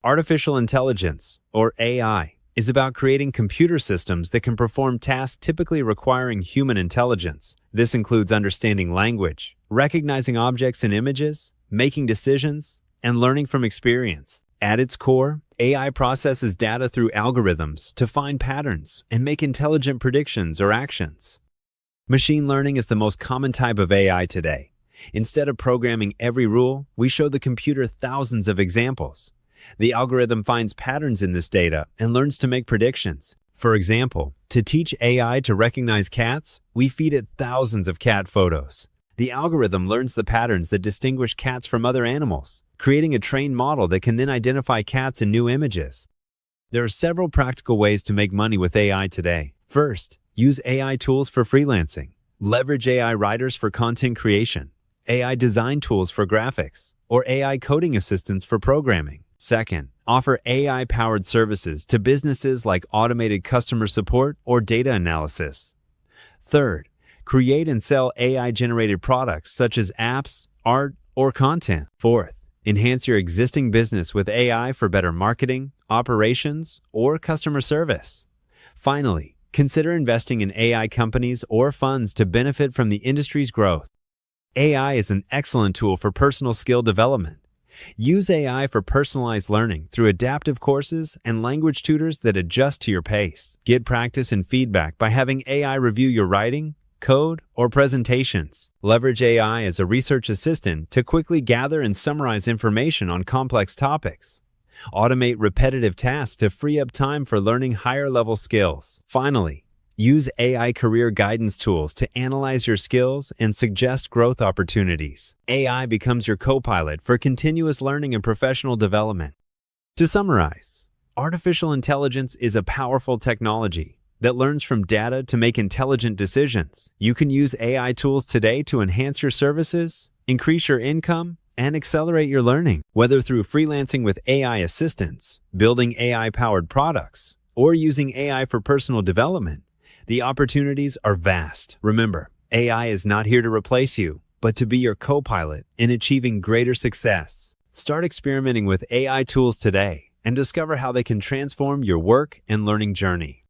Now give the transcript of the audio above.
Artificial intelligence, or AI, is about creating computer systems that can perform tasks typically requiring human intelligence. This includes understanding language, recognizing objects and images, making decisions, and learning from experience. At its core, AI processes data through algorithms to find patterns and make intelligent predictions or actions. Machine learning is the most common type of AI today. Instead of programming every rule, we show the computer thousands of examples. The algorithm finds patterns in this data and learns to make predictions. For example, to teach AI to recognize cats, we feed it thousands of cat photos. The algorithm learns the patterns that distinguish cats from other animals, creating a trained model that can then identify cats in new images. There are several practical ways to make money with AI today. First, use AI tools for freelancing. Leverage AI writers for content creation, AI design tools for graphics, or AI coding assistants for programming. Second, offer AI-powered services to businesses like automated customer support or data analysis. Third, create and sell AI-generated products such as apps, art, or content. Fourth, enhance your existing business with AI for better marketing, operations, or customer service. Finally, consider investing in AI companies or funds to benefit from the industry's growth. AI is an excellent tool for personal skill development. Use AI for personalized learning through adaptive courses and language tutors that adjust to your pace. Get practice and feedback by having AI review your writing, code, or presentations. Leverage AI as a research assistant to quickly gather and summarize information on complex topics. Automate repetitive tasks to free up time for learning higher-level skills. Finally, use AI career guidance tools to analyze your skills and suggest growth opportunities. AI becomes your co-pilot for continuous learning and professional development. To summarize, artificial intelligence is a powerful technology that learns from data to make intelligent decisions. You can use AI tools today to enhance your services, increase your income, and accelerate your learning. Whether through freelancing with AI assistants, building AI-powered products, or using AI for personal development, the opportunities are vast. Remember, AI is not here to replace you, but to be your co-pilot in achieving greater success. Start experimenting with AI tools today and discover how they can transform your work and learning journey.